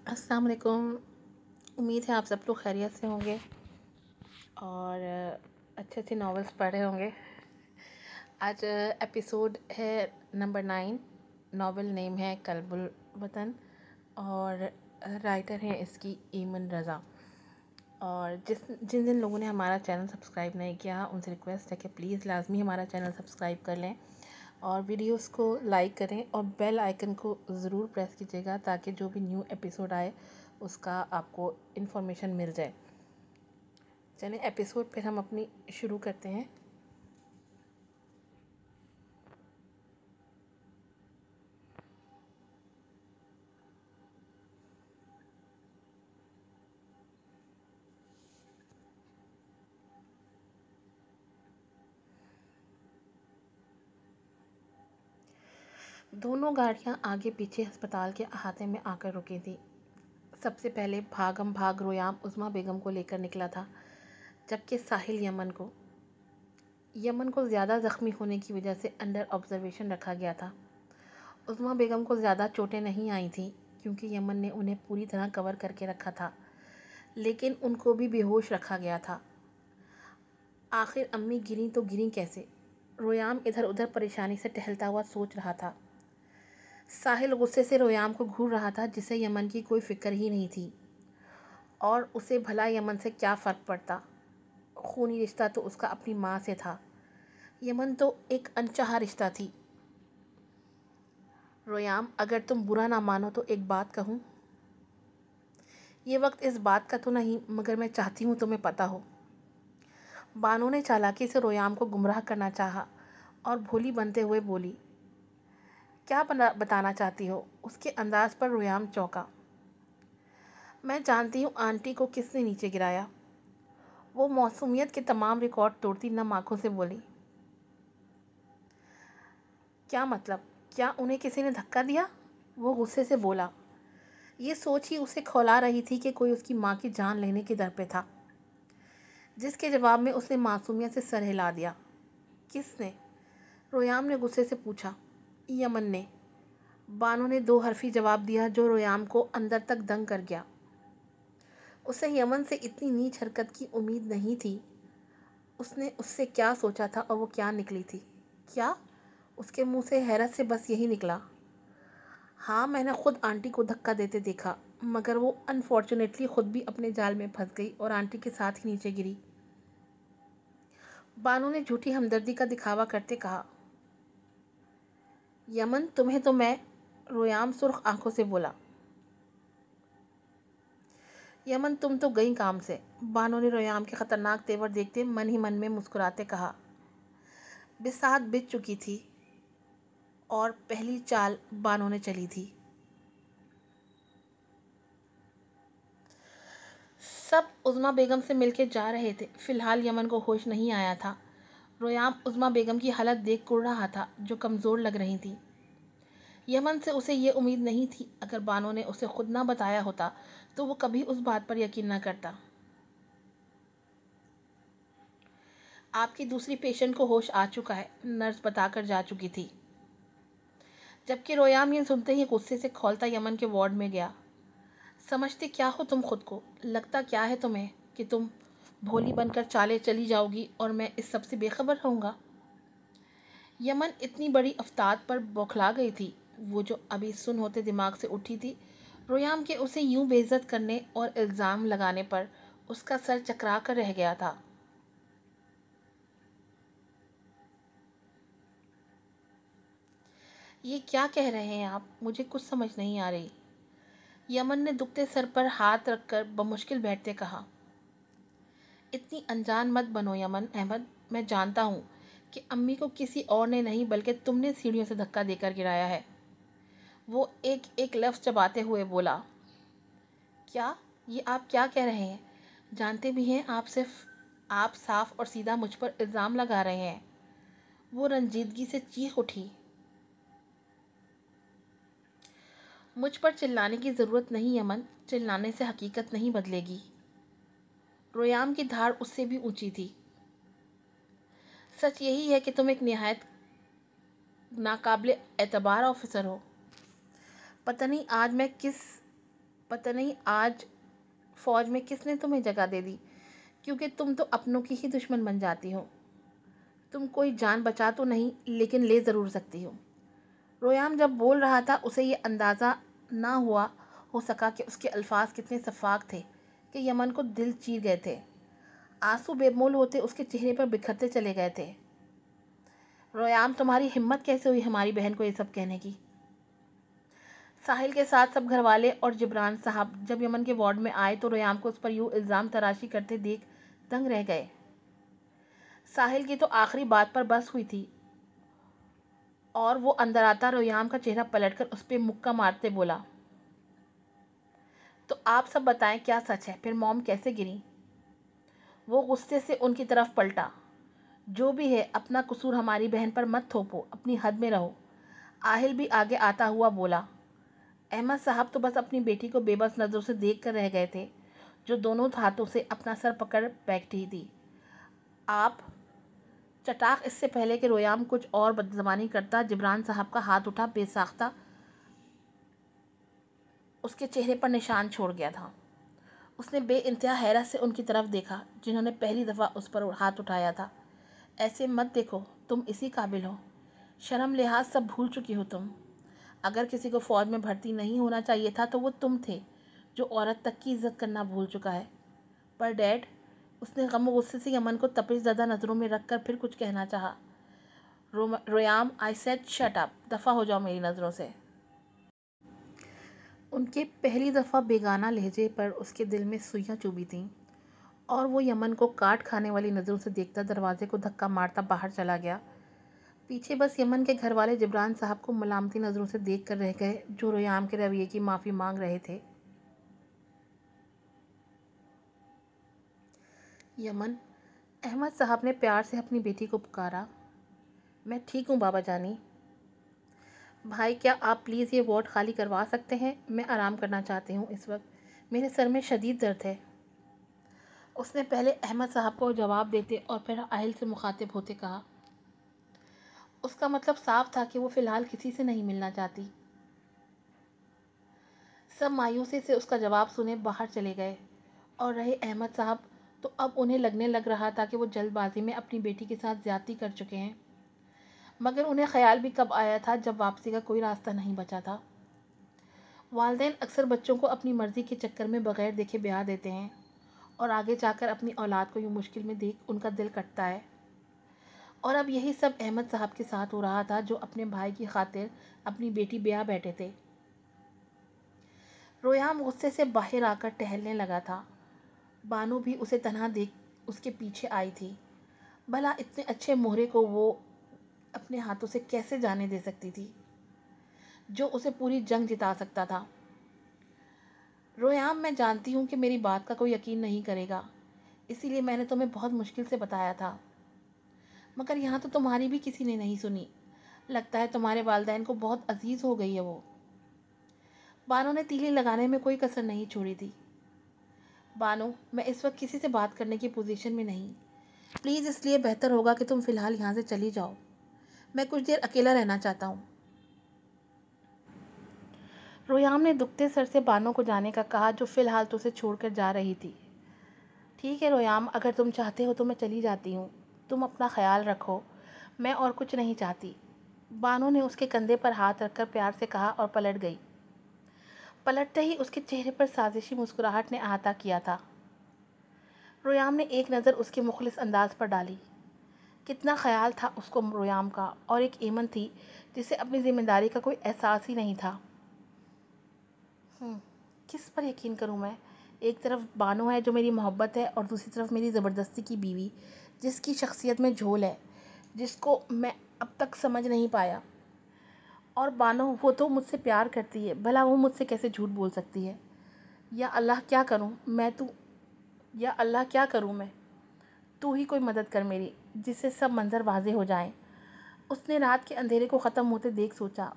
السلام علیکم۔ امید ہے آپ سب لوگ خیریت سے ہوں گے اور اچھے اچھے ناولس پڑھ رہے ہوں گے۔ آج ایپیسوڈ ہے نمبر 9۔ ناول نیم ہے کلب الوطن اور رائٹر ہیں اس کی ایمن رضا۔ اور جن لوگوں نے ہمارا چینل سبسکرائب نہیں کیا ان سے ریکویسٹ ہے کہ پلیز لازمی ہمارا چینل سبسکرائب کر لیں اور ویڈیوز کو لائک کریں اور بیل آئیکن کو ضرور پریس کیجیے گا تاکہ جو بھی نیو ایپیسوڈ آئے اس کا آپ کو انفارمیشن مل جائے۔ چلیں ایپیسوڈ پھر ہم اپنی شروع کرتے ہیں۔ دونوں گاڑیاں آگے پیچھے ہسپتال کے احاطے میں آ کر رکی تھی۔ سب سے پہلے بھاگم بھاگ رویام عظمیٰ بیگم کو لے کر نکلا تھا، جبکہ ساحل یمن کو زیادہ زخمی ہونے کی وجہ سے انڈر آبزرویشن رکھا گیا تھا۔ عظمیٰ بیگم کو زیادہ چوٹیں نہیں آئی تھیں کیونکہ یمن نے انہیں پوری طرح کور کر کے رکھا تھا، لیکن ان کو بھی بے ہوش رکھا گیا تھا۔ آخر امی گریں تو گریں کیسے؟ رویام ادھر ادھر پریشانی سے ٹہلتا ہوا سوچ رہا تھا۔ ساحل غصے سے رویام کو گھور رہا تھا جسے یمن کی کوئی فکر ہی نہیں تھی، اور اسے بھلا یمن سے کیا فرق پڑتا؟ خونی رشتہ تو اس کا اپنی ماں سے تھا، یمن تو ایک انچاہا رشتہ تھی۔ رویام اگر تم برا نہ مانو تو ایک بات کہوں؟ یہ وقت اس بات کا تو نہیں مگر میں چاہتی ہوں تمہیں پتہ ہو۔ بانو نے چالاکی سے رویام کو گمراہ کرنا چاہا اور بھولی بنتے ہوئے بولی، کیا بتانا چاہتی ہو؟ اس کے انداز پر رویام چونکا۔ میں جانتی ہوں آنٹی کو کس نے نیچے گرایا۔ وہ معصومیت کے تمام ریکارڈ توڑتی نم آنکھوں سے بولی۔ کیا مطلب؟ کیا انہیں کسی نے دھکا دیا؟ وہ غصے سے بولا۔ یہ سوچ ہی اسے کھولا رہی تھی کہ کوئی اس کی ماں کی جان لینے کے در پہ تھا، جس کے جواب میں اس نے معصومیت سے سر ہلا دیا۔ کس نے؟ رویام نے غصے سے پوچھا۔ یمن نے، بانو نے دو حرفی جواب دیا جو رویام کو اندر تک دنگ کر گیا۔ اسے یمن سے اتنی نیچ حرکت کی امید نہیں تھی۔ اس نے اس سے کیا سوچا تھا اور وہ کیا نکلی تھی؟ کیا؟ اس کے منہ سے حیرت سے بس یہی نکلا۔ ہاں، میں نے خود آنٹی کو دھکا دیتے دیکھا، مگر وہ انفارچونیٹلی خود بھی اپنے جال میں پھنس گئی اور آنٹی کے ساتھ ہی نیچے گری۔ بانو نے جھوٹی ہمدردی کا دکھاوا کرتے کہا۔ یمن تمہیں تو میں… رویام سرخ آنکھوں سے بولا۔ یمن تم تو گئی کام سے۔ بانو نے رویام کے خطرناک تیور دیکھتے من ہی من میں مسکراتے کہا۔ بساط بچ چکی تھی اور پہلی چال بانو نے چلی تھی۔ سب عظمیٰ بیگم سے مل کے جا رہے تھے۔ فی الحال یمن کو ہوش نہیں آیا تھا۔ رویام عظمیٰ بیگم کی حالت دیکھ کڑ رہا تھا جو کمزور لگ رہی تھی۔ یمن سے اسے یہ امید نہیں تھی، اگر بانو نے اسے خود نہ بتایا ہوتا تو وہ کبھی اس بات پر یقین نہ کرتا۔ آپ کی دوسری پیشنٹ کو ہوش آ چکا ہے، نرس بتا کر جا چکی تھی۔ جبکہ رویام یہ سنتے ہی غصے سے کھولتا یمن کے وارڈ میں گیا۔ سمجھتے کیا ہو تم خود کو؟ لگتا کیا ہے تمہیں کہ تم بھولی بن کر چالے چلی جاؤ گی اور میں اس سب سے بے خبر رہوں گا؟ یمن اتنی بڑی افتاد پر بوکھلا گئی تھی، وہ جو ابھی سن ہوتے دماغ سے اٹھی تھی، رویام کے اسے یوں بے عزت کرنے اور الزام لگانے پر اس کا سر چکرا کر رہ گیا تھا۔ یہ کیا کہہ رہے ہیں آپ؟ مجھے کچھ سمجھ نہیں آ رہی۔ یمن نے دکھتے سر پر ہاتھ رکھ کر بمشکل بیٹھتے کہا۔ اتنی انجان مت بنو یمن احمد، میں جانتا ہوں کہ امی کو کسی اور نے نہیں بلکہ تم نے سیڑھیوں سے دھکا دے کر گرایا ہے۔ وہ ایک ایک لفظ چباتے ہوئے بولا۔ کیا؟ یہ آپ کیا کہہ رہے ہیں؟ جانتے بھی ہیں آپ صاف اور سیدھا مجھ پر الزام لگا رہے ہیں۔ وہ رنجیدگی سے چیخ اٹھی۔ مجھ پر چلانے کی ضرورت نہیں یمن، چلانے سے حقیقت نہیں بدلے گی۔ رویام کی دھاڑ اس سے بھی اونچی تھی۔ سچ یہی ہے کہ تم ایک نہایت ناقابل اعتبار آفیسر ہو۔ پتہ نہیں آج میں کس پتہ نہیں آج فوج میں کس نے تمہیں جگہ دے دی، کیونکہ تم تو اپنوں کی ہی دشمن بن جاتی ہو۔ تم کوئی جان بچا تو نہیں، لیکن لے ضرور سکتی ہو۔ رویام جب بول رہا تھا اسے یہ اندازہ نہ ہو سکا کہ اس کے الفاظ کتنے شفاف تھے کہ یمن کو دل چیر گئے تھے۔ آنسو بے مول ہوتے اس کے چہرے پر بکھرتے چلے گئے تھے۔ رویام، تمہاری ہمت کیسے ہوئی ہماری بہن کو یہ سب کہنے کی؟ ساحل کے ساتھ سب گھر والے اور جبران صاحب جب یمن کے وارڈ میں آئے تو رویام کو اس پر یوں الزام تراشی کرتے دیکھ دنگ رہ گئے۔ ساحل کی تو آخری بات پر بس ہوئی تھی اور وہ اندر آتا رویام کا چہرہ پلٹ کر اس پہ مکہ مارتے بولا، تو آپ سب بتائیں کیا سچ ہے؟ پھر موم کیسے گری؟ وہ غصے سے ان کی طرف پلٹا، جو بھی ہے اپنا قصور ہماری بہن پر مت تھوپو، اپنی حد میں رہو۔ آہل بھی آگے آتا ہوا بولا، احمد صاحب تو بس اپنی بیٹی کو بے بس نظروں سے دیکھ کر رہ گئے تھے، جو دونوں ہاتھوں سے اپنا سر پکڑ بیٹھی تھی۔ آپ چٹاخ اس سے پہلے کہ رویام کچھ اور بدزبانی کرتا، جبران صاحب کا ہاتھ اٹھا بے ساختہ اس کے چہرے پر نشان چھوڑ گیا تھا۔ اس نے بے انتہا حیرت سے ان کی طرف دیکھا جنہوں نے پہلی دفعہ اس پر ہاتھ اٹھایا تھا۔ ایسے مت دیکھو، تم اسی قابل ہو، شرم لحاظ سب بھول چکی ہو تم۔ اگر کسی کو فوج میں بھرتی نہیں ہونا چاہیے تھا تو وہ تم تھے، جو عورت تک کی عزت کرنا بھول چکا ہے۔ پر ڈیڈ، اس نے غم و غصے سے یمن کو تپش زدہ نظروں میں رکھ کر پھر کچھ کہنا چاہا۔ رویام، آئی سیڈ شٹ اپ، دفع ہو جاؤ میری نظروں سے۔ ان کے پہلی دفعہ بیگانہ لہجے پر اس کے دل میں سوئیاں چبھی تھیں اور وہ یمن کو کاٹ کھانے والی نظروں سے دیکھتا دروازے کو دھکا مارتا باہر چلا گیا۔ پیچھے بس یمن کے گھر والے جبران صاحب کو ملامتی نظروں سے دیکھ کر رہ گئے، جو رویام کے رویے کی معافی مانگ رہے تھے۔ یمن، احمد صاحب نے پیار سے اپنی بیٹی کو پکارا۔ میں ٹھیک ہوں بابا جانی۔ بھائی، کیا آپ پلیز یہ وارڈ خالی کروا سکتے ہیں؟ میں آرام کرنا چاہتی ہوں اس وقت، میرے سر میں شدید درد ہے۔ اس نے پہلے احمد صاحب کو جواب دیتے اور پھر آہل سے مخاطب ہوتے کہا۔ اس کا مطلب صاف تھا کہ وہ فی الحال کسی سے نہیں ملنا چاہتی۔ سب مایوسی سے اس کا جواب سنے باہر چلے گئے اور رہے احمد صاحب تو اب انہیں لگنے لگ رہا تھا کہ وہ جلد بازی میں اپنی بیٹی کے ساتھ زیادتی کر چکے ہیں، مگر انہیں خیال بھی کب آیا تھا جب واپسی کا کوئی راستہ نہیں بچا تھا۔ والدین اکثر بچوں کو اپنی مرضی کے چکر میں بغیر دیکھے بیاہ دیتے ہیں اور آگے جا کر اپنی اولاد کو یوں مشکل میں دیکھ ان کا دل کٹتا ہے، اور اب یہی سب احمد صاحب کے ساتھ ہو رہا تھا، جو اپنے بھائی کی خاطر اپنی بیٹی بیاہ بیٹھے تھے۔ رویام غصے سے باہر آ کر ٹہلنے لگا تھا۔ بانو بھی اسے تنہا دیکھ اس کے پیچھے آئی تھی۔ بھلا اتنے اچھے مہرے کو وہ اپنے ہاتھوں سے کیسے جانے دے سکتی تھی، جو اسے پوری جنگ جتا سکتا تھا؟ رویام، میں جانتی ہوں کہ میری بات کا کوئی یقین نہیں کرے گا، اسی لیے میں نے تمہیں بہت مشکل سے بتایا تھا، مگر یہاں تو تمہاری بھی کسی نے نہیں سنی۔ لگتا ہے تمہارے والدین کو بہت عزیز ہو گئی ہے وہ۔ بانو نے تیلی لگانے میں کوئی کسر نہیں چھوڑی تھی۔ بانو، میں اس وقت کسی سے بات کرنے کی پوزیشن میں نہیں، پلیز اس لیے بہتر ہوگا کہ تم فی الحال یہاں سے چلی جاؤ، میں کچھ دیر اکیلا رہنا چاہتا ہوں۔ رویام نے دکھتے سر سے بانو کو جانے کا کہا، جو فی الحال تو اسے چھوڑ کر جا رہی تھی۔ ٹھیک ہے رویام، اگر تم چاہتے ہو تو میں چلی جاتی ہوں، تم اپنا خیال رکھو، میں اور کچھ نہیں چاہتی۔ بانو نے اس کے کندھے پر ہاتھ رکھ کر پیار سے کہا اور پلٹ گئی۔ پلٹتے ہی اس کے چہرے پر سازشی مسکراہٹ نے احاطہ کیا تھا۔ رویام نے ایک نظر اس کے مخلص انداز پر ڈالی۔ کتنا خیال تھا اس کو رویام کا، اور ایک ایمن تھی جسے اپنی ذمہ داری کا کوئی احساس ہی نہیں تھا۔ کس پر یقین کروں میں؟ ایک طرف بانو ہے جو میری محبت ہے، اور دوسری طرف میری زبردستی کی بیوی، جس کی شخصیت میں جھول ہے، جس کو میں اب تک سمجھ نہیں پایا۔ اور بانو، وہ تو مجھ سے پیار کرتی ہے، بھلا وہ مجھ سے کیسے جھوٹ بول سکتی ہے؟ یا اللہ کیا کروں میں؟ تو ہی کوئی مدد کر میری، جس سے سب منظر واضح ہو جائیں۔ اس نے رات کے اندھیرے کو ختم ہوتے دیکھ سوچا،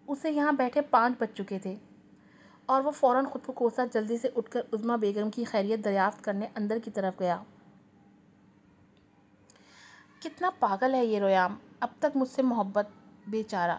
اسے یہاں بیٹھے 5 بج چکے تھے، اور وہ فوراً خود کو کوسا جلدی سے اٹھ کر عظمیٰ بیگم کی خیریت دریافت کرنے اندر کی طرف گیا۔ کتنا پاگل ہے یہ رویام، اب تک مجھ سے محبت، بیچارہ۔